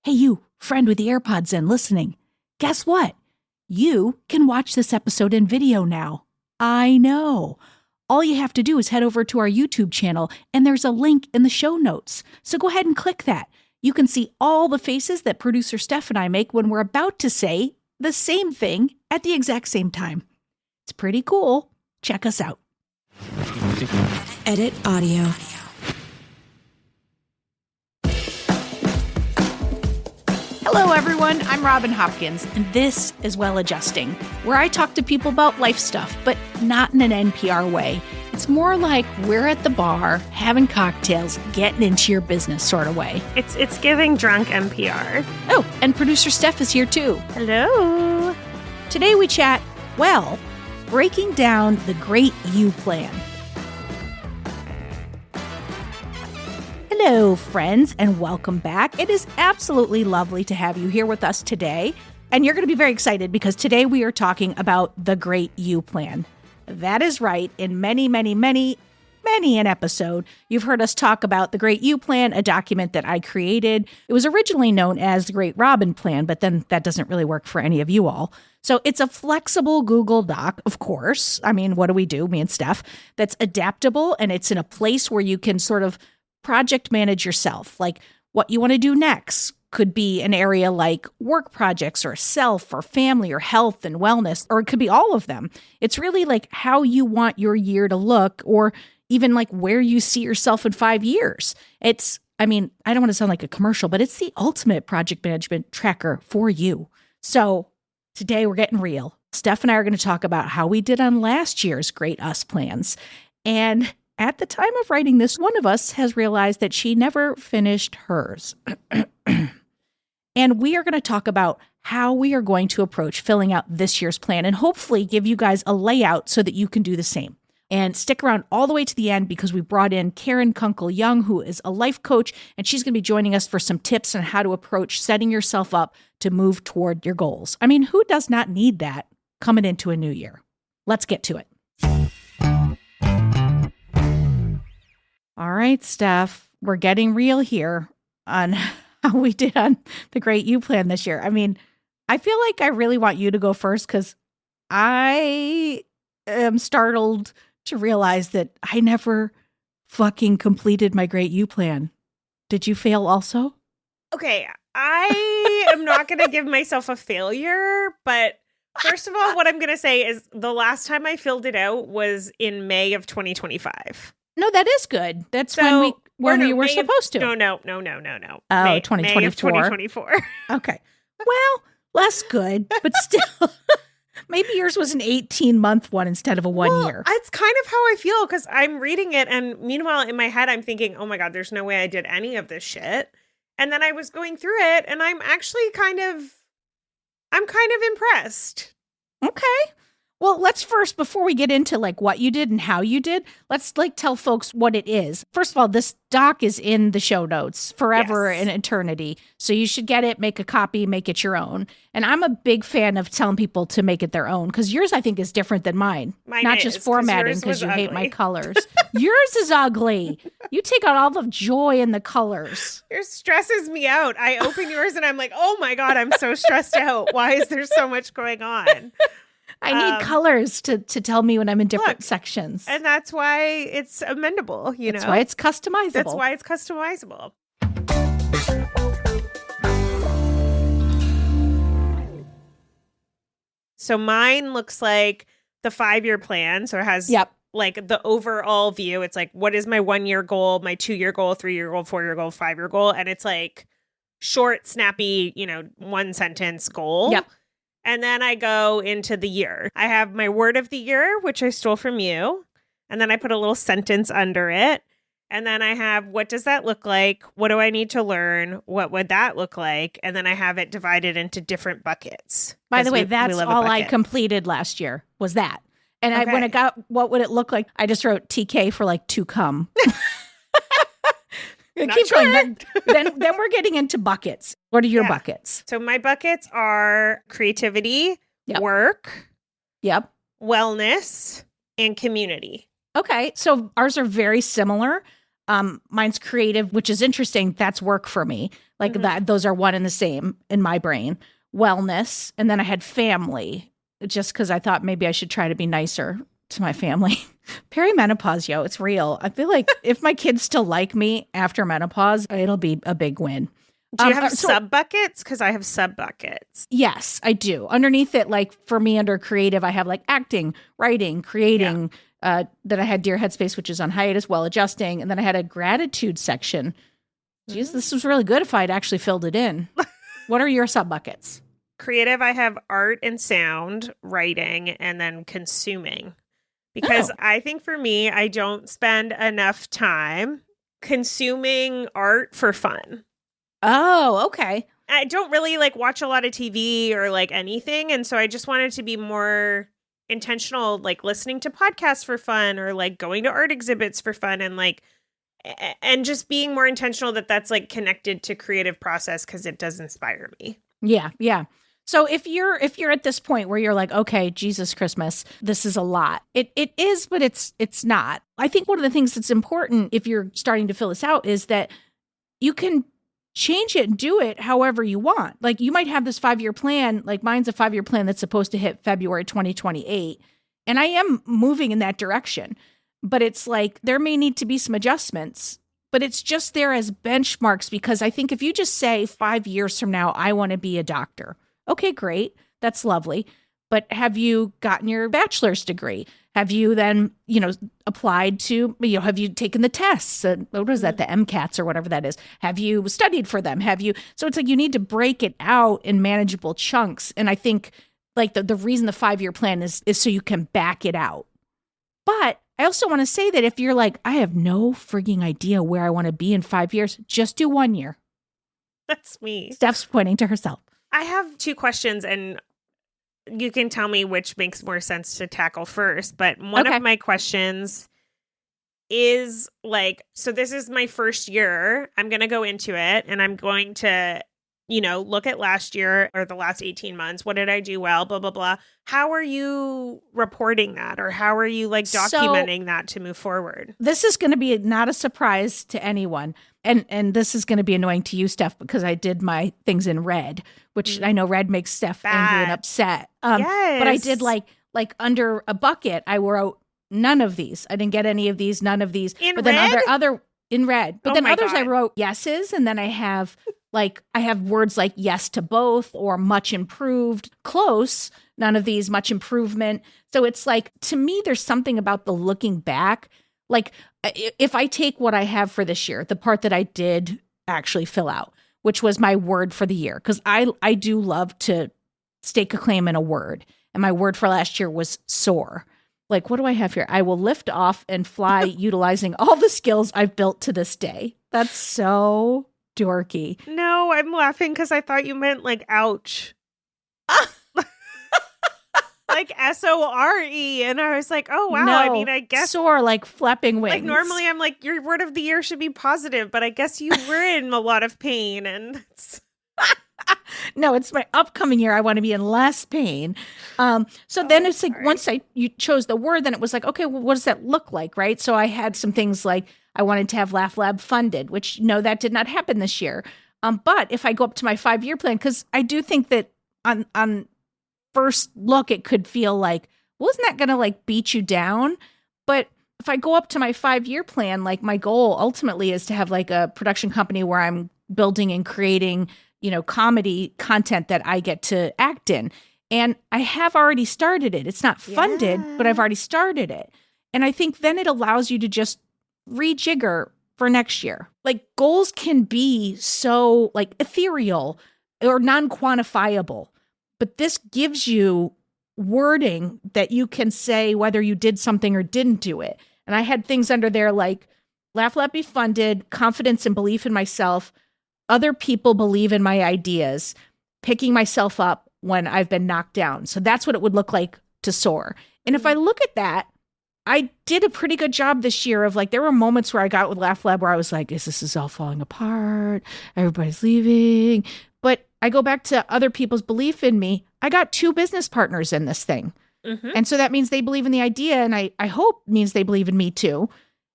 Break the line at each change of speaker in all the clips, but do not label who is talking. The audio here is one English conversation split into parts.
Hey, you, friend with the AirPods in listening. Guess what? You can watch this episode in video now. I know. All you have to do is head over to our YouTube channel, and there's a link in the show notes. So go ahead and click that. You can see all the faces that producer Steph and I make when we're about to say the same thing at the exact same time. It's pretty cool. Check us out.
Edit audio.
Hello, everyone. I'm Robin Hopkins, and this is Well Adjusting, where I talk to people about life stuff, but not in an NPR way. It's more like we're at the bar, having cocktails, getting into your business sort of way.
It's giving drunk NPR.
Oh, and producer Steph is here too.
Hello.
Today we chat, well, breaking down the Great U Plan. Hello, friends, and welcome back. It is absolutely lovely to have you here with us today. And you're going to be very excited because today we are talking about the Great U Plan. That is right. In many an episode, you've heard us talk about the Great U Plan, a document that I created. It was originally known as the Great Robin Plan, but then that doesn't really work for any of you all. So it's a flexible Google Doc, of course. I mean, what do? Me and Steph. That's adaptable, and it's in a place where you can sort of project manage yourself, like what you want to do next. Could be an area like work projects or self or family or health and wellness, or it could be all of them. It's really like how you want your year to look, or even like where you see yourself in 5 years. I don't want to sound like a commercial, but it's the ultimate project management tracker for you. So today we're getting real. Steph and I are going to talk about how we did on last year's Great Us plans. And at the time of writing this, one of us has realized that she never finished hers. And we are going to talk about how we are going to approach filling out this year's plan and hopefully give you guys a layout so that you can do the same. And stick around all the way to the end because we brought in Karen Kunkel Young, who is a life coach, and she's going to be joining us for some tips on how to approach setting yourself up to move toward your goals. I mean, who does not need that coming into a new year? Let's get to it. All right, Steph, we're getting real here on how we did on the Great U Plan this year. I mean, I feel like I really want you to go first because I am startled to realize that I never fucking completed my Great U Plan. Did you fail also?
Okay, I am not going to give myself a failure, but first of all, what I'm going to say is the last time I filled it out was in May of 2025.
No, that is good. That's when we were supposed to.
No. Oh,
May 2024.
May of 2024.
Okay. Well, less good, but still. Maybe yours was an 18-month one instead of a 1 year.
It's kind of how I feel because I'm reading it, and meanwhile, in my head, I'm thinking, oh my God, there's no way I did any of this shit. And then I was going through it, and I'm actually kind of impressed.
Okay. Well, let's first, before we get into like what you did and how you did, let's like tell folks what it is. First of all, this doc is in the show notes forever and eternity. So you should get it, make a copy, make it your own. And I'm a big fan of telling people to make it their own because yours, I think, is different than mine. Not just formatting because you hate my colors. Yours is ugly. You take out all the joy in the colors.
Yours stresses me out. I open yours and I'm like, oh my God, I'm so stressed out. Why is there so much going on?
I need colors to tell me when I'm in different sections.
And that's why it's amendable,
That's why it's customizable.
That's why it's customizable. So mine looks like the 5-year plan. So it has like the overall view. It's like, what is my 1-year goal, my 2-year goal, 3-year goal, 4-year goal, 5-year goal? And it's like short, snappy, 1-sentence goal. Yep. And then I go into the year. I have my word of the year, which I stole from you. And then I put a little sentence under it. And then I have, what does that look like? What do I need to learn? What would that look like? And then I have it divided into different buckets.
By the way, that's all I completed last year was that. And when it got, what would it look like? I just wrote TK for like to come. Keep going. Then we're getting into buckets. What are your buckets?
So my buckets are creativity, work, wellness, and community.
Okay. So ours are very similar. Mine's creative, which is interesting. That's work for me. Like that, those are one and the same in my brain. Wellness. And then I had family, just because I thought maybe I should try to be nicer to my family. Perimenopause, yo, it's real. I feel like if my kids still like me after menopause, it'll be a big win.
Do you have sub buckets? Because I have sub buckets.
Yes, I do. Underneath it, like for me under creative, I have like acting, writing, creating. Then I had Dear Headspace, which is on hiatus while adjusting. And then I had a gratitude section. Jeez, this was really good if I'd actually filled it in. What are your sub buckets?
Creative, I have art and sound, writing, and then consuming. Because I think for me, I don't spend enough time consuming art for fun.
Oh, okay.
I don't really like watch a lot of TV or like anything. And so I just wanted to be more intentional, like listening to podcasts for fun or like going to art exhibits for fun and like, and just being more intentional that that's like connected to creative process because it does inspire me.
Yeah. Yeah. So if you're at this point where you're like, okay, Jesus Christmas, this is a lot. It is, but it's not. I think one of the things that's important if you're starting to fill this out is that you can change it and do it however you want. Like you might have this 5-year plan, like mine's a 5-year plan that's supposed to hit February 2028. And I am moving in that direction, but it's like, there may need to be some adjustments, but it's just there as benchmarks, because I think if you just say 5 years from now, I want to be a doctor. Okay, great. That's lovely. But have you gotten your bachelor's degree? Have you then, applied to, have you taken the tests? What is that? The MCATs or whatever that is. Have you studied for them? So it's like you need to break it out in manageable chunks. And I think like the reason the 5-year plan is so you can back it out. But I also want to say that if you're like, I have no frigging idea where I want to be in 5 years, just do 1 year.
That's me.
Steph's pointing to herself.
I have 2 questions and you can tell me which makes more sense to tackle first. But one of my questions is like, so this is my first year. I'm going to go into it and I'm going to, look at last year or the last 18 months. What did I do well? Blah, blah, blah. How are you reporting that? Or how are you like documenting that to move forward?
This is going to be not a surprise to anyone. And this is going to be annoying to you, Steph, because I did my things in red, which I know red makes Steph angry and upset.
Yes.
But I did like under a bucket, I wrote none of these. I didn't get any of these, none of these.
But
then
red?
other in red. But then others
God.
I wrote yeses. And then I have words like yes to both or much improved, close, none of these, much improvement. So it's like, to me, there's something about the looking back. Like if I take what I have for this year, the part that I did actually fill out, which was my word for the year, because I do love to stake a claim in a word. And my word for last year was soar. Like, what do I have here? I will lift off and fly utilizing all the skills I've built to this day. That's so dorky.
No, I'm laughing because I thought you meant like ouch. Like SORE. And I was like, oh, wow.
No,
I mean, I guess.
Soar, like flapping wings.
Like normally I'm like, your word of the year should be positive, but I guess you were in a lot of pain. And
no, it's my upcoming year. I want to be in less pain. So then it's like, once you chose the word, then it was like, okay, well, what does that look like? Right. So I had some things like I wanted to have Laugh Lab funded, which that did not happen this year. But if I go up to my 5-year plan, because I do think that on first look, it could feel like, well, isn't that going to like beat you down? But if I go up to my 5-year plan, like my goal ultimately is to have like a production company where I'm building and creating, comedy content that I get to act in. And I have already started it. It's not funded, but I've already started it. And I think then it allows you to just rejigger for next year. Like goals can be so like ethereal or non-quantifiable, but this gives you wording that you can say whether you did something or didn't do it. And I had things under there like Laugh Let Be Funded, confidence and belief in myself, other people believe in my ideas, picking myself up when I've been knocked down. So that's what it would look like to soar. And if I look at that, I did a pretty good job this year of like, there were moments where I got with Laugh Lab where I was like, this is all falling apart. Everybody's leaving. But I go back to other people's belief in me. I got 2 business partners in this thing. Mm-hmm. And so that means they believe in the idea. And I hope means they believe in me too.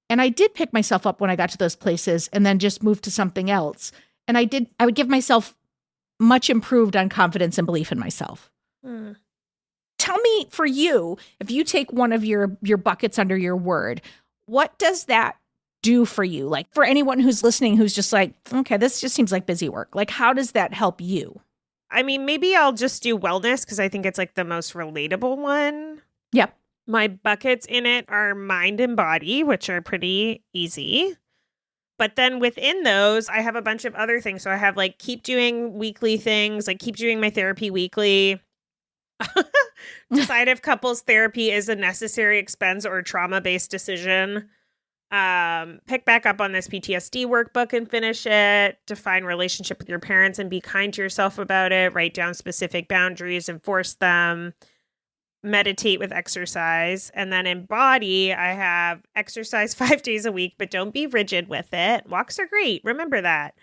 And I did pick myself up when I got to those places and then just moved to something else. And I would give myself much improved on confidence and belief in myself. Tell me, for you, if you take one of your buckets under your word, what does that do for you? Like, for anyone who's listening, who's just like, okay, this just seems like busy work. Like, how does that help you?
I mean, maybe I'll just do wellness because I think it's like the most relatable one.
Yep.
My buckets in it are mind and body, which are pretty easy. But then within those, I have a bunch of other things. So I have like keep doing weekly things, like keep doing my therapy weekly. Decide if couples therapy is a necessary expense or trauma-based decision. Pick back up on this PTSD workbook and finish it. Define relationship with your parents and be kind to yourself about it. Write down specific boundaries, enforce them. Meditate with exercise. And then in body, I have exercise 5 days a week, but don't be rigid with it. Walks are great. Remember that.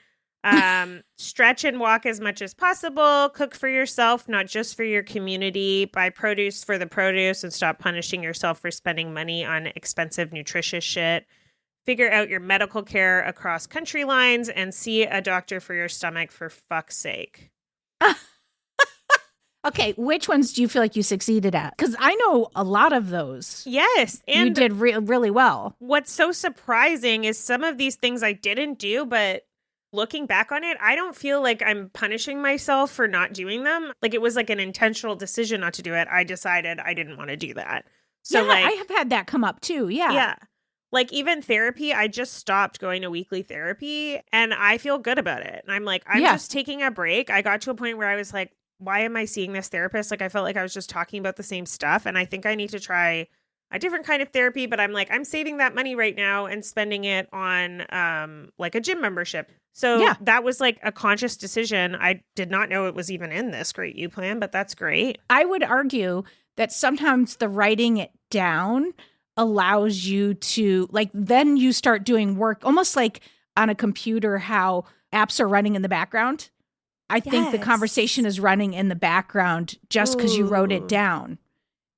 Stretch and walk as much as possible. Cook for yourself, not just for your community. Buy produce for the produce and stop punishing yourself for spending money on expensive, nutritious shit. Figure out your medical care across country lines and see a doctor for your stomach, for fuck's sake.
Okay, which ones do you feel like you succeeded at? Because I know a lot of those.
Yes. And
you did really well.
What's so surprising is some of these things I didn't do, but looking back on it, I don't feel like I'm punishing myself for not doing them. Like, it was like an intentional decision not to do it. I decided I didn't want to do that. So
yeah, I have had that come up too. Yeah.
Yeah. Like, even therapy, I just stopped going to weekly therapy and I feel good about it. And I'm like, I'm just taking a break. I got to a point where I was like, why am I seeing this therapist? Like, I felt like I was just talking about the same stuff. And I think I need to try a different kind of therapy. But I'm like, I'm saving that money right now and spending it on like a gym membership. So that was like a conscious decision. I did not know it was even in this Great You plan, but that's great.
I would argue that sometimes the writing it down allows you to, like, then you start doing work almost like on a computer, how apps are running in the background. I think the conversation is running in the background just because you wrote it down.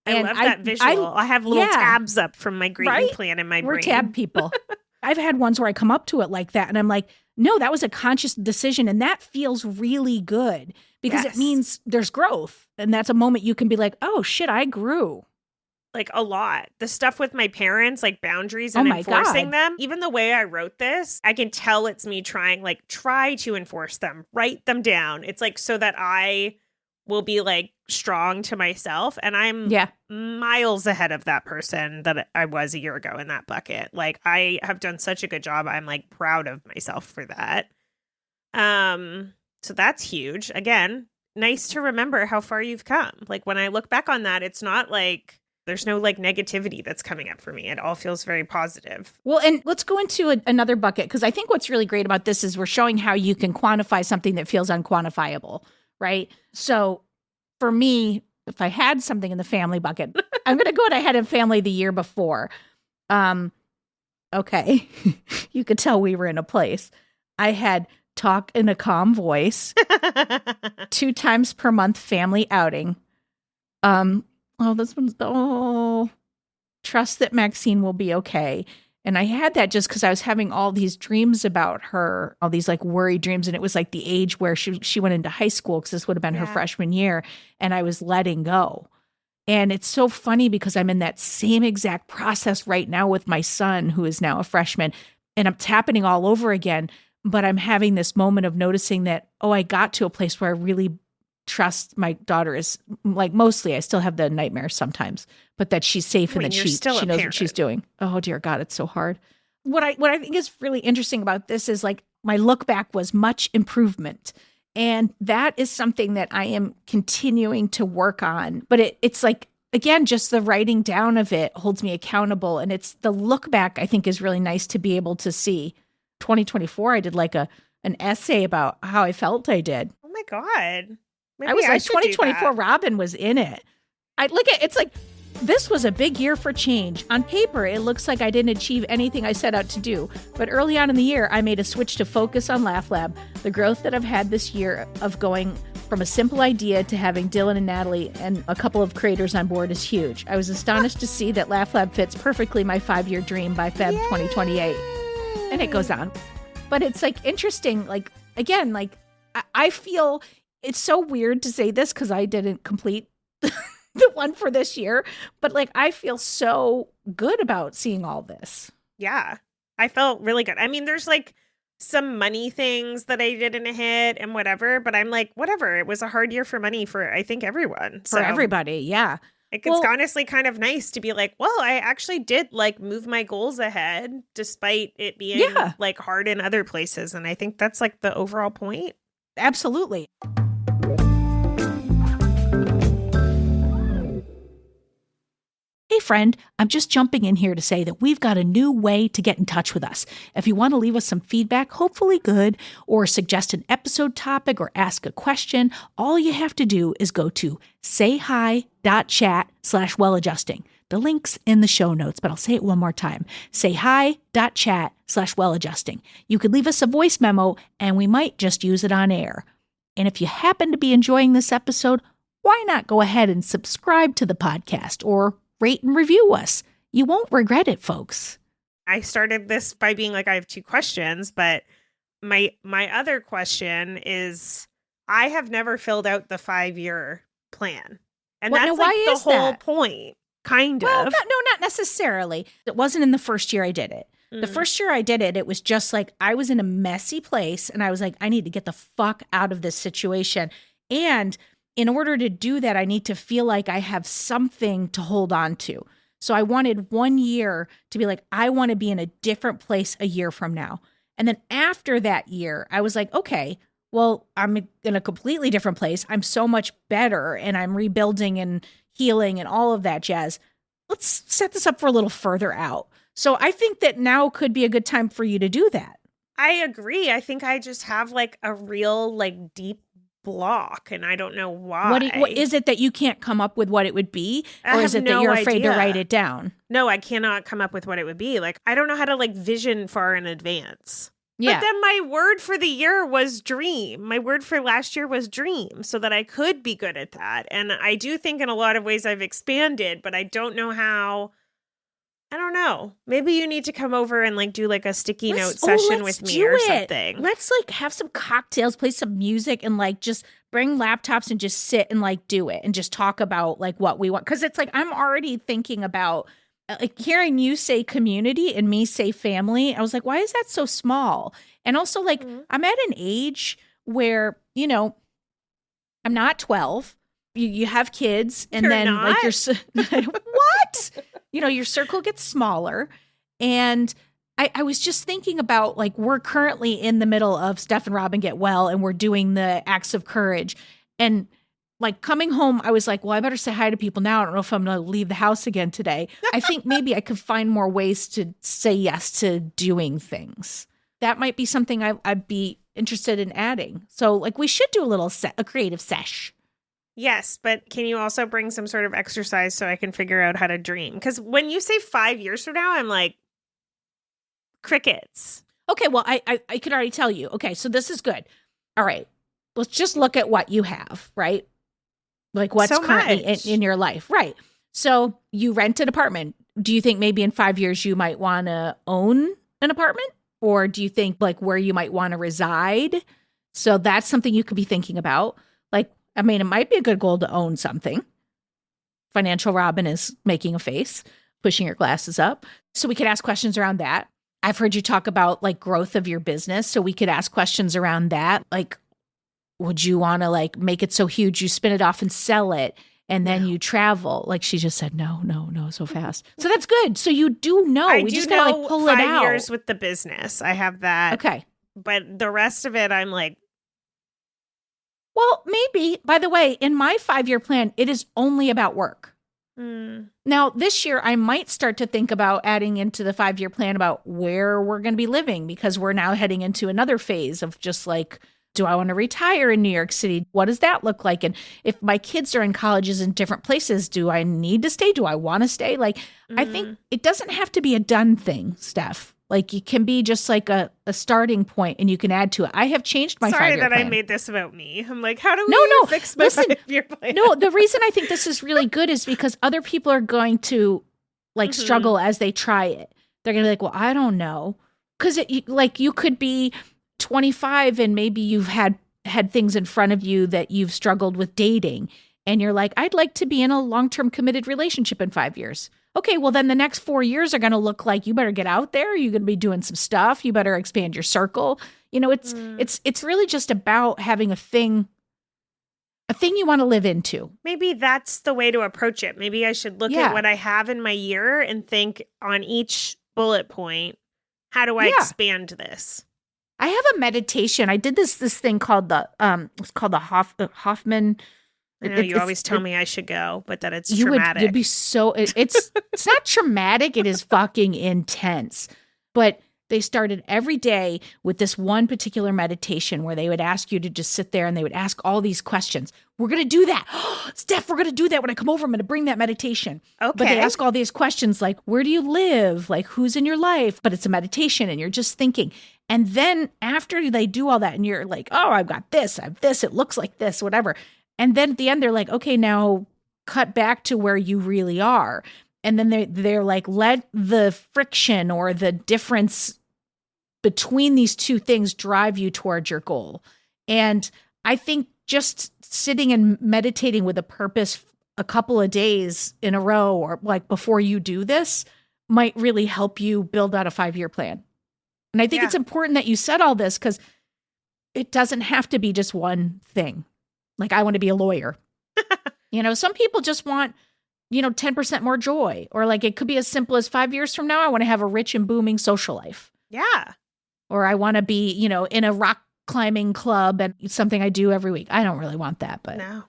I love that visual. I have little tabs up from my Great You plan in my brain.
We're tab people. I've had ones where I come up to it like that and I'm like, no, that was a conscious decision. And that feels really good because it means there's growth. And that's a moment you can be like, oh shit, I grew.
Like, a lot. The stuff with my parents, like boundaries and enforcing them. Even the way I wrote this, I can tell it's me try to enforce them, write them down. It's like so that I will be like strong to myself. And I'm miles ahead of that person that I was a year ago in that bucket. Like, I have done such a good job. I'm like proud of myself for that. So that's huge. Again, nice to remember how far you've come. Like, when I look back on that, it's not like there's no like negativity that's coming up for me. It all feels very positive.
Well, and let's go into another bucket, because I think what's really great about this is we're showing how you can quantify something that feels unquantifiable, right? So for me, if I had something in the family bucket, I'm going to go ahead in family the year before. Okay. You could tell we were in a place. I had talk in a calm voice, 2 times per month family outing. Trust that Maxine will be okay. And I had that just because I was having all these dreams about her, all these like worry dreams. And it was like the age where she went into high school, because this would have been her freshman year. And I was letting go. And it's so funny because I'm in that same exact process right now with my son, who is now a freshman. And it's happening all over again. But I'm having this moment of noticing that, I got to a place where I really trust my daughter is, like, mostly I still have the nightmares sometimes, but that she's safe and that she knows what she's doing. Oh dear God, it's so hard. What I think is really interesting about this is, like, my look back was much improvement. And that is something that I am continuing to work on. But it's like, again, just the writing down of it holds me accountable. And it's the look back, I think, is really nice to be able to see. 2024, I did like an essay about how I felt I did.
Oh my God. Maybe
I was like, 2024 Robin was in it. It's like This was a big year for change. On paper, it looks like I didn't achieve anything I set out to do. But early on in the year, I made a switch to focus on Laugh Lab. The growth that I've had this year of going from a simple idea to having Dylan and Natalie and a couple of creators on board is huge. I was astonished to see that Laugh Lab fits perfectly my 5-year dream by Feb 2028. And it goes on. But it's like interesting, like, again, like I feel it's so weird to say this because I didn't complete the one for this year, but like I feel so good about seeing all this.
Yeah, I felt really good. I mean, there's like some money things that I didn't hit and whatever, but I'm like, whatever. It was a hard year for money for, I think, everyone.
For everybody, yeah.
Like, it's honestly kind of nice to be like, well, I actually did like move my goals ahead despite it being like hard in other places. And I think that's like the overall point.
Absolutely. Hey friend, I'm just jumping in here to say that we've got a new way to get in touch with us. If you want to leave us some feedback, hopefully good, or suggest an episode topic or ask a question, all you have to do is go to sayhi.chat/welladjusting. The link's in the show notes, but I'll say it one more time. sayhi.chat/welladjusting. You could leave us a voice memo and we might just use it on air. And if you happen to be enjoying this episode, why not go ahead and subscribe to the podcast or rate and review us. You won't regret it, folks.
I started this by being like, I have 2 questions, but my other question is, I have never filled out the 5-year plan. And that's like the whole point, kind of.
No, not necessarily. It wasn't in the first year I did it. The first year I did it, it was just like I was in a messy place and I was like, I need to get the fuck out of this situation. And in order to do that, I need to feel like I have something to hold on to. So I wanted 1 year to be like, I want to be in a different place a year from now. And then after that year, I was like, okay, well, I'm in a completely different place. I'm so much better and I'm rebuilding and healing and all of that jazz. Let's set this up for a little further out. So I think that now could be a good time for you to do that.
I agree. I think I just have like a real like deep block and I don't know why.
What is it that you can't come up with what it would be? Or is it that you're afraid to write it down?
No, I cannot come up with what it would be. Like, I don't know how to like vision far in advance.
Yeah.
But then my word for the year was dream. My word for last year was dream, so that I could be good at that. And I do think in a lot of ways I've expanded, but I don't know how. I don't know. Maybe you need to come over and like do like a sticky note session with me or something.
Let's like have some cocktails, play some music, and like just bring laptops and just sit and like do it and just talk about like what we want. Because it's like I'm already thinking about like hearing you say community and me say family. I was like, why is that so small? And also like I'm at an age where, you know, I'm not 12. You have kids and then
not?
Like you're what? You know, your circle gets smaller. And I was just thinking about like, we're currently in the middle of Steph and Robin Get Well, and we're doing the acts of courage. And like coming home, I was like, well, I better say hi to people now. I don't know if I'm going to leave the house again today. I think maybe I could find more ways to say yes to doing things. That might be something I'd be interested in adding. So like we should do a creative sesh.
Yes, but can you also bring some sort of exercise so I can figure out how to dream? Because when you say 5 years from now, I'm like, crickets.
Okay, well, I could already tell you. Okay, so this is good. All right, let's just look at what you have, right? Like what's
so
currently in your life. Right. So you rent an apartment. Do you think maybe in 5 years you might want to own an apartment? Or do you think like where you might want to reside? So that's something you could be thinking about. Like, I mean, it might be a good goal to own something. Financial Robin is making a face, pushing her glasses up. So we could ask questions around that. I've heard you talk about like growth of your business. So we could ask questions around that. Like, would you want to like make it so huge you spin it off and sell it and then you travel? Like she just said, no, so fast. So that's good. So you do know. We just gotta like pull it out.
5 years with the business. I have that.
Okay.
But the rest of it, I'm like,
well, maybe. By the way, in my 5-year plan, it is only about work. Now, this year, I might start to think about adding into the 5-year plan about where we're going to be living, because we're now heading into another phase of just like do I want to retire in New York City? What does that look like? And if my kids are in colleges in different places, do I need to stay? Do I want to stay? Like, I think it doesn't have to be a done thing, Steph. Like, it can be just like a starting point and you can add to it. I have changed my 5-year plan.
Sorry that I made this about me. I'm like, how do we fix my 5-year plan?
No, the reason I think this is really good is because other people are going to like struggle as they try it. They're going to be like, well, I don't know. Because like you could be 25 and maybe you've had things in front of you that you've struggled with dating. And you're like, I'd like to be in a long-term committed relationship in 5 years. Okay, well, then the next 4 years are going to look like you better get out there. You're going to be doing some stuff. You better expand your circle. You know, it's really just about having a thing you want to live into.
Maybe that's the way to approach it. Maybe I should look at what I have in my year and think on each bullet point, how do I expand this?
I have a meditation. I did this thing called it's called the Hoffman.
I know you always tell me I should go, but that it's traumatic.
You'd be so it's not traumatic. It is fucking intense. But they started every day with this one particular meditation where they would ask you to just sit there and they would ask all these questions. We're going to do that. Steph, we're going to do that when I come over. I'm going to bring that meditation.
Okay.
But they ask all these questions like, where do you live? Like, who's in your life? But it's a meditation and you're just thinking. And then after they do all that and you're like, oh, I've got this, I have this, it looks like this, whatever. And then at the end, they're like, okay, now cut back to where you really are. And then they're like, let the friction or the difference between these two things drive you towards your goal. And I think just sitting and meditating with a purpose a couple of days in a row or like before you do this might really help you build out a 5-year plan. And I think it's important that you said all this because it doesn't have to be just one thing. Like, I want to be a lawyer. You know, some people just want, 10% more joy. Or like, it could be as simple as 5 years from now, I want to have a rich and booming social life.
Yeah.
Or I want to be, in a rock climbing club and something I do every week. I don't really want that, but.
No.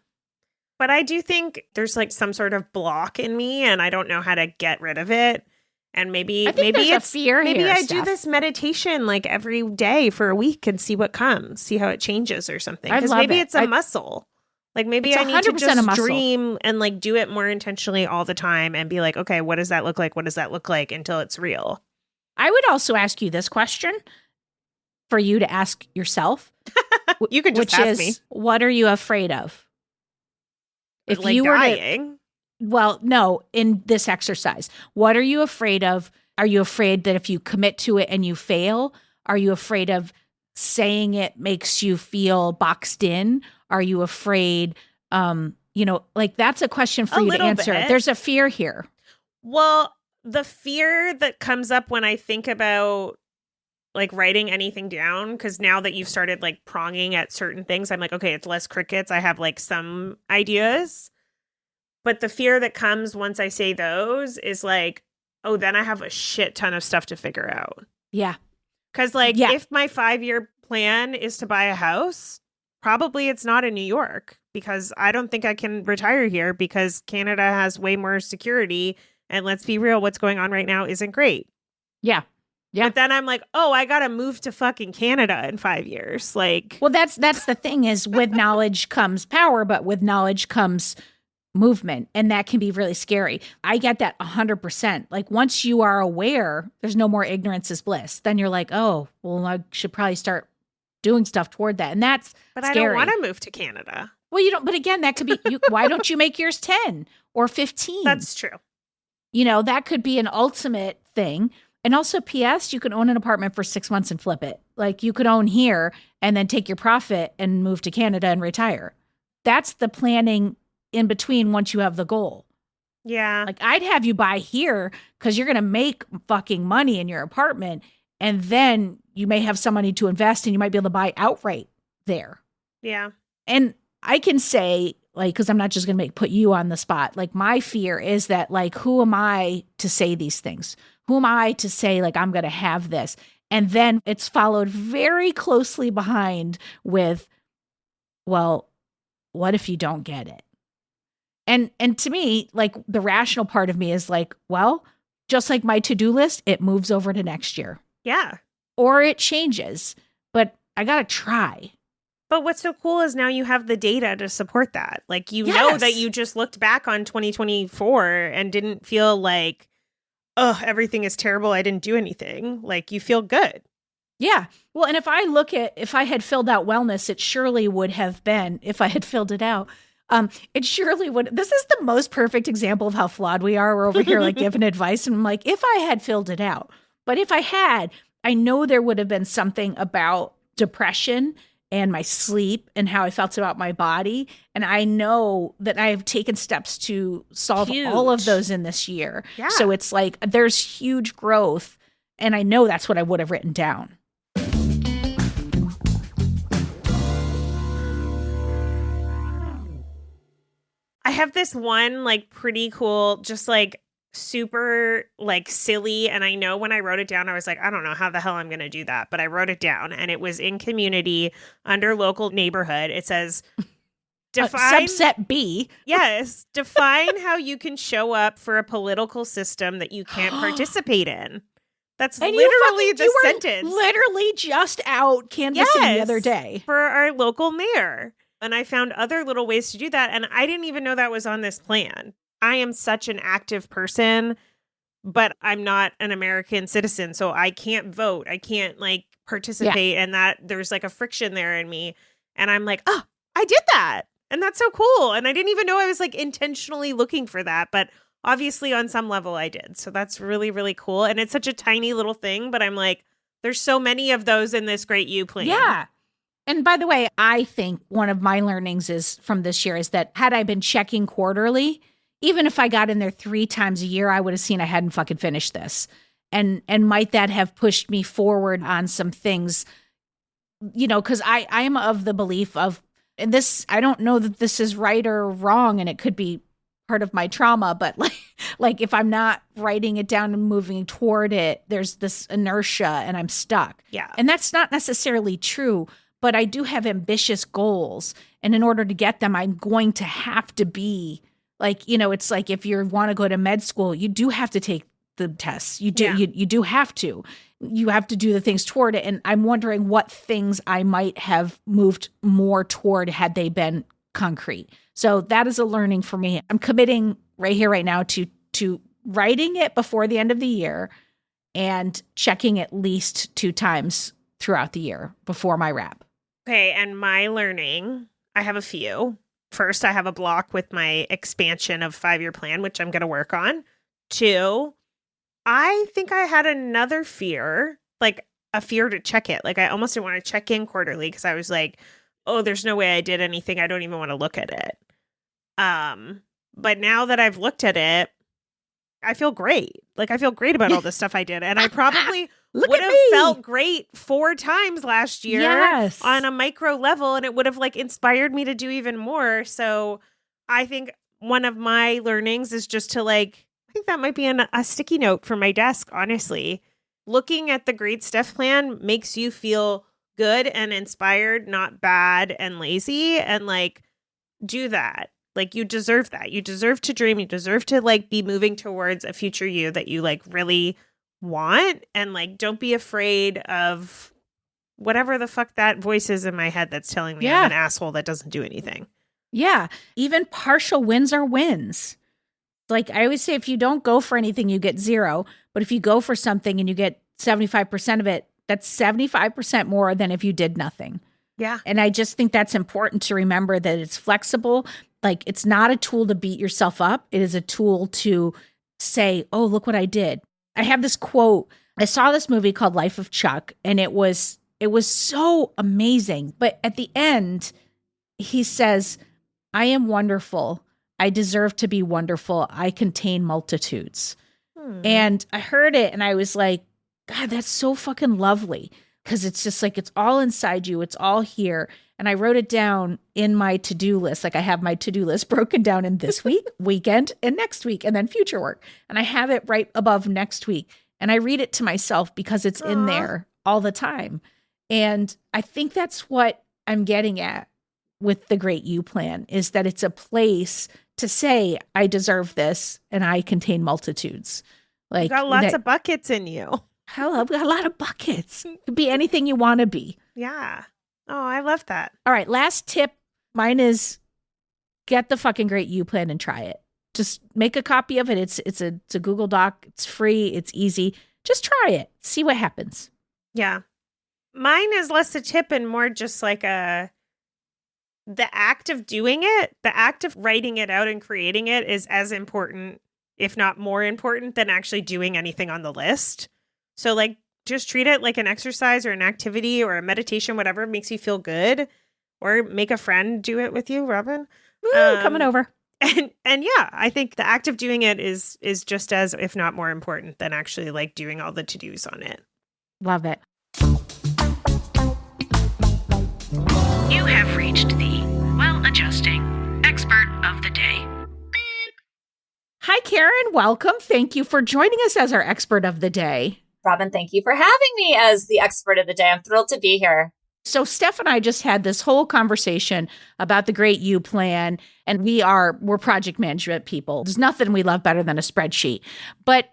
But I do think there's like some sort of block in me and I don't know how to get rid of it. And maybe
it's a fear.
Maybe
here,
I
Steph.
do this meditation like every day for a week and see what comes, see how it changes or something. Because maybe it's a muscle. Like maybe I need to just dream and like do it more intentionally all the time and be like, okay, what does that look like? What does that look like until it's real?
I would also ask you this question for you to ask yourself.
You could just ask me.
What are you afraid of?
If like you were dying.
Well, no, in this exercise, what are you afraid of? Are you afraid that if you commit to it and you fail? Are you afraid of saying it makes you feel boxed in? Are you afraid, like that's a question for you to answer.
Bit.
There's a fear here.
Well, the fear that comes up when I think about like writing anything down, because now that you've started like pronging at certain things, I'm like, okay, it's less crickets. I have like some ideas. But the fear that comes once I say those is like, oh, then I have a shit ton of stuff to figure out.
Yeah.
Because if my 5-year plan is to buy a house, probably it's not in New York because I don't think I can retire here because Canada has way more security. And let's be real, what's going on right now isn't great.
Yeah. Yeah.
But then I'm like, oh, I got to move to fucking Canada in 5 years. Like,
well, that's the thing is with knowledge comes power, but with knowledge comes movement. And that can be really scary. I get that 100%. Like once you are aware, there's no more ignorance is bliss. Then you're like, oh, well, I should probably start doing stuff toward that. And that's
But
scary.
I don't want to move to Canada.
Well, you don't. But again, that could be, why don't you make yours 10 or 15?
That's true.
That could be an ultimate thing. And also, P.S., you can own an apartment for 6 months and flip it. Like you could own here and then take your profit and move to Canada and retire. That's the planning in between once you have the goal.
Yeah.
Like I'd have you buy here because you're going to make fucking money in your apartment. And then you may have some money to invest and you might be able to buy outright there.
Yeah.
And I can say, like, because I'm not just going to put you on the spot. Like my fear is that, like, who am I to say these things? Who am I to say, like, I'm going to have this? And then it's followed very closely behind with, well, what if you don't get it? And to me, like the rational part of me is like, well, just like my to-do list, it moves over to next year.
Yeah.
Or it changes, but I got to try.
But what's so cool is now you have the data to support that. Like, you
Yes.
know that you just looked back on 2024 and didn't feel like, oh, everything is terrible, I didn't do anything. Like, you feel good.
Yeah. Well, and if I had filled out wellness, it surely would have been, if I had filled it out, it surely would. This is the most perfect example of how flawed we are. We're over here like giving advice. And I'm like, if I had filled it out, but if I had, I know there would have been something about depression and my sleep and how I felt about my body. And I know that I have taken steps to solve all of those in this year.
Yeah.
So it's like there's huge growth. And I know that's what I would have written down.
I have this one like pretty cool, just like super like silly. And I know when I wrote it down, I was like, I don't know how the hell I'm going to do that. But I wrote it down and it was in community under local neighborhood. It says, define
subset B.
Yes. Define how you can show up for a political system that you can't participate in. That's
and
literally the sentence.
Literally just out canvassing the other day.
For our local mayor. And I found other little ways to do that. And I didn't even know that was on this plan. I am such an active person, but I'm not an American citizen. So I can't vote. I can't like participate. And that there's like a friction there in me. And I'm like, oh, I did that. And that's so cool. And I didn't even know I was like intentionally looking for that. But obviously on some level I did. So that's really, really cool. And it's such a tiny little thing. But I'm like, there's so many of those in this Great You plan.
Yeah. And by the way, I think one of my learnings is from this year is that had I been checking quarterly, even if I got in there 3 times a year, I would have seen I hadn't fucking finished this. And might that have pushed me forward on some things, you know, because I am of the belief of, and this, I don't know that this is right or wrong, and it could be part of my trauma, but like if I'm not writing it down and moving toward it, there's this inertia and I'm stuck.
Yeah.
And that's not necessarily true. But I do have ambitious goals. And in order to get them, I'm going to have to be like, you know, it's like if you want to go to med school, you do have to take the tests. You do, you do have to. You have to do the things toward it. And I'm wondering what things I might have moved more toward had they been concrete. So that is a learning for me. I'm committing right here, right now to writing it before the end of the year and checking at least 2 times throughout the year before my wrap.
Okay, and my learning, I have a few. First, I have a block with my expansion of 5-year plan, which I'm going to work on. 2, I think I had another fear, like a fear to check it. Like I almost didn't want to check in quarterly because I was like, oh, there's no way I did anything. I don't even want to look at it. But now that I've looked at it, I feel great. Like I feel great about all the stuff I did. And I probably would have felt great 4 times last year on a micro level. And it would have like inspired me to do even more. So I think one of my learnings is just to like, I think that might be a sticky note for my desk, honestly. Looking at the Great Steph plan makes you feel good and inspired, not bad and lazy. And like, do that. Like you deserve that. You deserve to dream. You deserve to like be moving towards a future you that you like really want. And like, don't be afraid of whatever the fuck that voice is in my head that's telling me I'm an asshole that doesn't do anything.
Yeah. Even partial wins are wins. Like I always say, if you don't go for anything, you get 0. But if you go for something and you get 75% of it, that's 75% more than if you did nothing.
Yeah.
And I just think that's important to remember that it's flexible. Like it's not a tool to beat yourself up. It is a tool to say, oh, look what I did. I have this quote. I saw this movie called Life of Chuck, and it was so amazing. But at the end, he says, I am wonderful. I deserve to be wonderful. I contain multitudes. And I heard it and I was like, God, that's so fucking lovely. Because it's just like, it's all inside you. It's all here. And I wrote it down in my to-do list. Like I have my to-do list broken down in this week, weekend, and next week, and then future work. And I have it right above next week. And I read it to myself because it's in there all the time. And I think that's what I'm getting at with the Great You plan, is that it's a place to say, I deserve this and I contain multitudes. Like
you got lots of buckets in you.
Hell, I've got a lot of buckets. Could be anything you want to be.
Yeah. Oh, I love that.
All right, last tip. Mine is get the fucking Great You Plan and try it. Just make a copy of it. It's a Google Doc. It's free. It's easy. Just try it. See what happens.
Yeah. Mine is less a tip and more just like the act of doing it, the act of writing it out and creating it is as important, if not more important, than actually doing anything on the list. So like just treat it like an exercise or an activity or a meditation, whatever makes you feel good, or make a friend do it with you, Robin.
Coming over.
And yeah, I think the act of doing it is just as, if not more important than actually like doing all the to-dos on it.
Love it.
You have reached the well-adjusting expert of the day.
Hi, Karen. Welcome. Thank you for joining us as our expert of the day.
Robin, thank you for having me as the expert of the day. I'm thrilled to be here.
So Steph and I just had this whole conversation about the Great You Plan, and we're project management people. There's nothing we love better than a spreadsheet. But,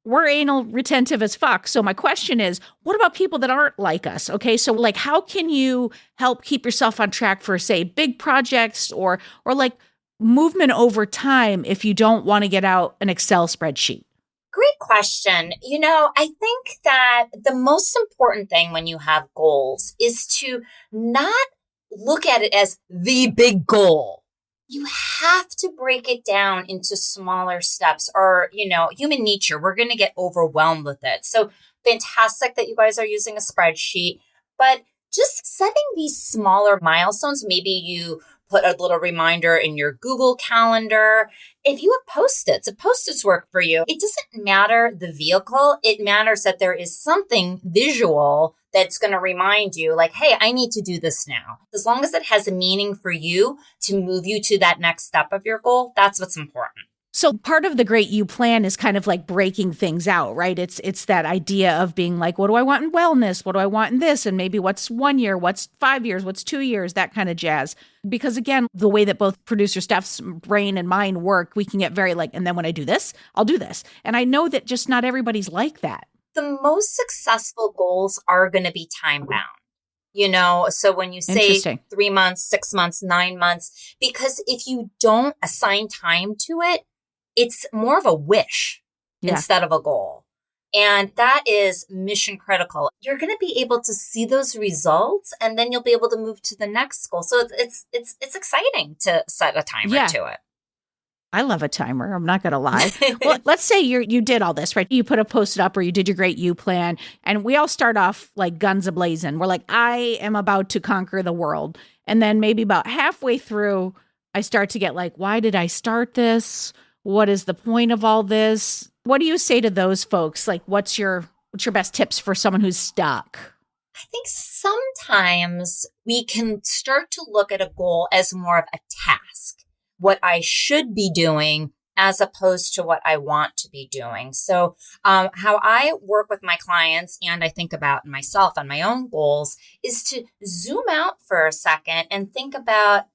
we're anal retentive as fuck. So my question is, what about people that aren't like us? Okay, so like how can you help keep yourself on track for, say, big projects or like movement over time if you don't want to get out an Excel spreadsheet?
Great question. I think that the most important thing when you have goals is to not look at it as the big goal. You have to break it down into smaller steps or, human nature. We're going to get overwhelmed with it. So fantastic that you guys are using a spreadsheet, but just setting these smaller milestones. Maybe you put a little reminder in your Google Calendar. If you have Post-its, if Post-its work for you, it doesn't matter the vehicle. It matters that there is something visual that's going to remind you like, hey, I need to do this now. As long as it has a meaning for you to move you to that next step of your goal, that's what's important.
So part of the Great You Plan is kind of like breaking things out, right? It's that idea of being like, what do I want in wellness? What do I want in this? And maybe what's 1 year, what's 5 years, what's 2 years, that kind of jazz. Because again, the way that both producer Steph's brain and mine work, we can get very like, and then when I do this, I'll do this. And I know that just not everybody's like that.
The most successful goals are going to be time bound. So when you say 3 months, 6 months, 9 months, because if you don't assign time to it, it's more of a wish instead of a goal. And that is mission critical. You're going to be able to see those results and then you'll be able to move to the next goal. So it's exciting to set a timer to it.
I love a timer. I'm not going to lie. Well, let's say you did all this, right? You put a Post-it up or you did your Great You Plan. And we all start off like guns a-blazing. We're like, I am about to conquer the world. And then maybe about halfway through, I start to get like, why did I start this? What is the point of all this? What do you say to those folks? Like, what's your best tips for someone who's stuck?
I think sometimes we can start to look at a goal as more of a task, what I should be doing as opposed to what I want to be doing. So how I work with my clients and I think about myself and my own goals is to zoom out for a second and think about,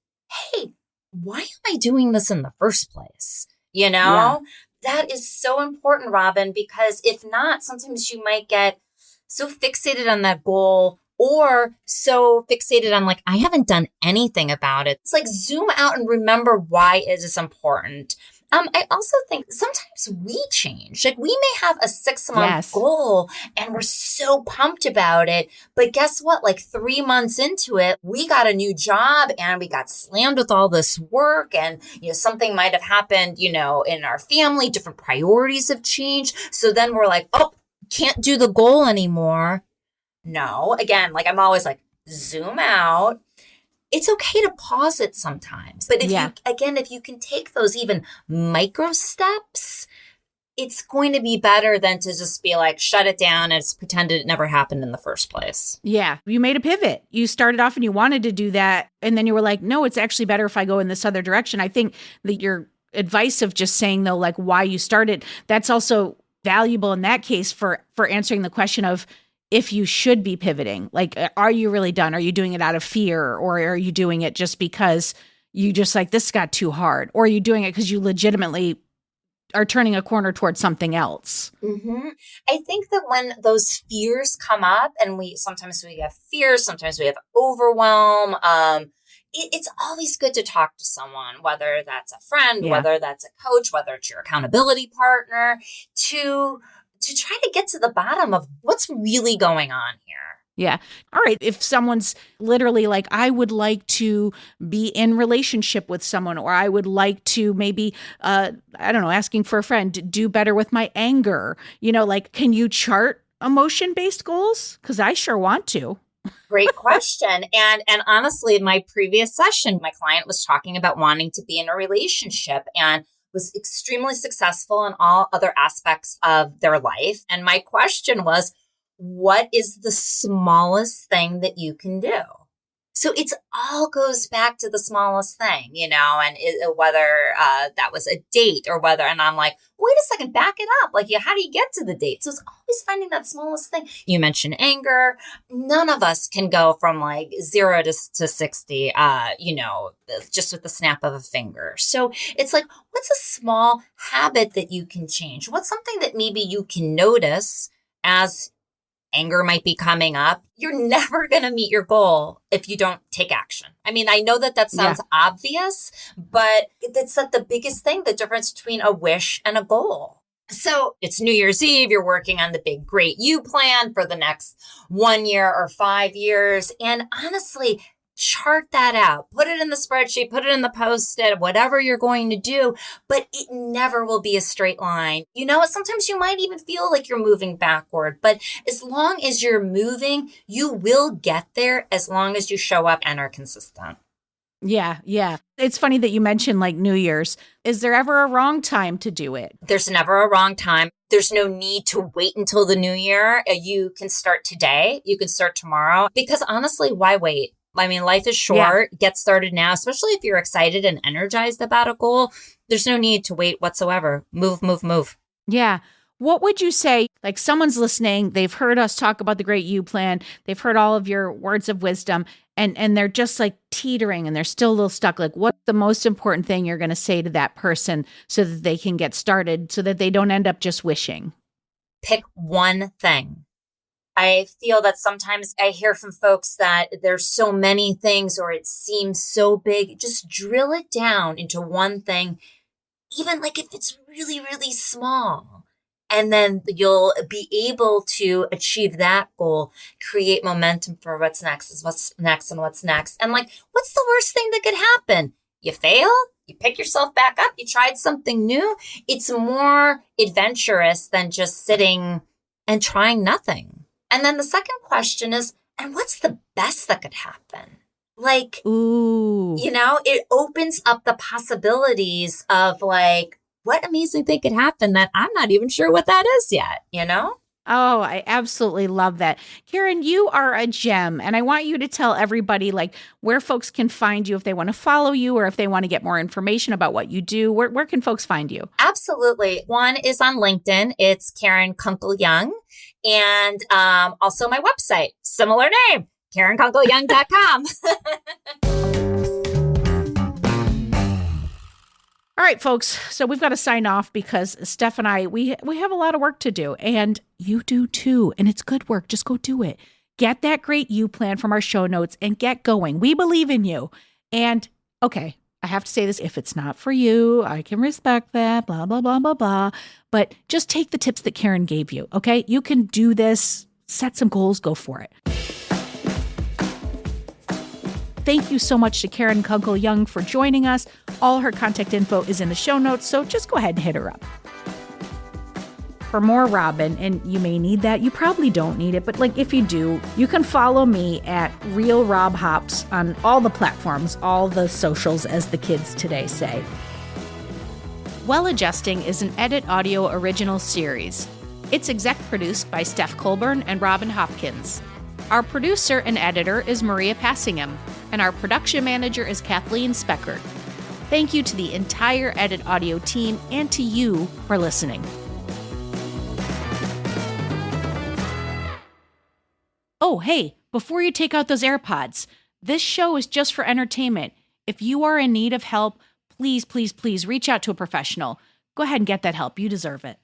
hey, why am I doing this in the first place? That is so important, Robin, because if not, sometimes you might get so fixated on that goal or so fixated on like, I haven't done anything about it. It's like zoom out and remember why it is important. I also think sometimes we change. Like we may have a 6-month goal and we're so pumped about it. But guess what? Like 3 months into it, we got a new job and we got slammed with all this work and, something might have happened, in our family, different priorities have changed. So then we're like, oh, can't do the goal anymore. No, again, like I'm always like, zoom out. It's okay to pause it sometimes. But if you can take those even micro steps, it's going to be better than to just be like, shut it down and pretend it never happened in the first place.
Yeah. You made a pivot. You started off and you wanted to do that. And then you were like, no, it's actually better if I go in this other direction. I think that your advice of just saying though, like why you started, that's also valuable in that case for answering the question of, if you should be pivoting, like, are you really done? Are you doing it out of fear or are you doing it just because you just like, this got too hard? Or are you doing it because you legitimately are turning a corner towards something else.
Mm-hmm. I think that when those fears come up, and sometimes we have fears, sometimes we have overwhelm, it's always good to talk to someone, whether that's a friend, whether that's a coach, whether it's your accountability partner, to try to get to the bottom of what's really going on here.
Yeah. All right. If someone's literally like, I would like to be in relationship with someone, or I would like to maybe, I don't know, asking for a friend, do better with my anger, like, can you chart emotion-based goals? Because I sure want to.
Great question. And honestly, in my previous session, my client was talking about wanting to be in a relationship and was extremely successful in all other aspects of their life. And my question was, what is the smallest thing that you can do? So it's all goes back to the smallest thing, and whether that was a date or whether, and I'm like, wait a second, back it up. Like, how do you get to the date? So it's always finding that smallest thing. You mentioned anger. None of us can go from like 0 to 60, just with the snap of a finger. So it's like, what's a small habit that you can change? What's something that maybe you can notice as anger might be coming up? You're never going to meet your goal if you don't take action. I mean, I know that sounds obvious, but that's not the biggest thing, the difference between a wish and a goal. So it's New Year's Eve. You're working on the big, great you plan for the next 1 year or 5 years. And honestly, chart that out, put it in the spreadsheet, put it in the Post-it, whatever you're going to do, but it never will be a straight line. Sometimes you might even feel like you're moving backward, but as long as you're moving, you will get there as long as you show up and are consistent.
Yeah. Yeah. It's funny that you mentioned like New Year's. Is there ever a wrong time to do it?
There's never a wrong time. There's no need to wait until the new year. You can start today. You can start tomorrow, because honestly, why wait? I mean, life is short. Yeah. Get started now, especially if you're excited and energized about a goal. There's no need to wait whatsoever. Move, move, move.
Yeah. What would you say, like someone's listening, they've heard us talk about the Great You Plan, they've heard all of your words of wisdom, and they're just like teetering and they're still a little stuck. Like, what's the most important thing you're going to say to that person so that they can get started, so that they don't end up just wishing?
Pick one thing. I feel that sometimes I hear from folks that there's so many things, or it seems so big. Just drill it down into one thing, even like if it's really, really small. And then you'll be able to achieve that goal, create momentum for what's next, and what's next. And like, what's the worst thing that could happen? You fail, you pick yourself back up, you tried something new. It's more adventurous than just sitting and trying nothing. And then the second question is, and what's the best that could happen? Like,
ooh,
it opens up the possibilities of like, what amazing thing could happen that I'm not even sure what that is yet,
Oh, I absolutely love that. Karen, you are a gem. And I want you to tell everybody like where folks can find you if they want to follow you, or if they want to get more information about what you do. Where can folks find you?
Absolutely. One is on LinkedIn. It's Karen Kunkel Young. And also my website, similar name, KarenKunkelYoung.com.
All right, folks. So we've got to sign off because Steph and I, we have a lot of work to do, and you do too. And it's good work. Just go do it. Get that Great You Plan from our show notes and get going. We believe in you. And okay, I have to say this. If it's not for you, I can respect that, blah, blah, blah, blah, blah. But just take the tips that Karen gave you. Okay. You can do this. Set some goals. Go for it. Thank you so much to Karen Kunkel Young for joining us. All her contact info is in the show notes, so just go ahead and hit her up. For more Robin, and you may need that, you probably don't need it, but like if you do, you can follow me at Real Rob Hops on all the platforms, all the socials, as the kids today say. Well Adjusting is an Edit Audio original series. It's exec produced by Steph Colburn and Robin Hopkins. Our producer and editor is Maria Passingham, and our production manager is Kathleen Speckert. Thank you to the entire Edit Audio team and to you for listening. Oh, hey, before you take out those AirPods, this show is just for entertainment. If you are in need of help, please, please, please reach out to a professional. go ahead and get that help. You deserve it.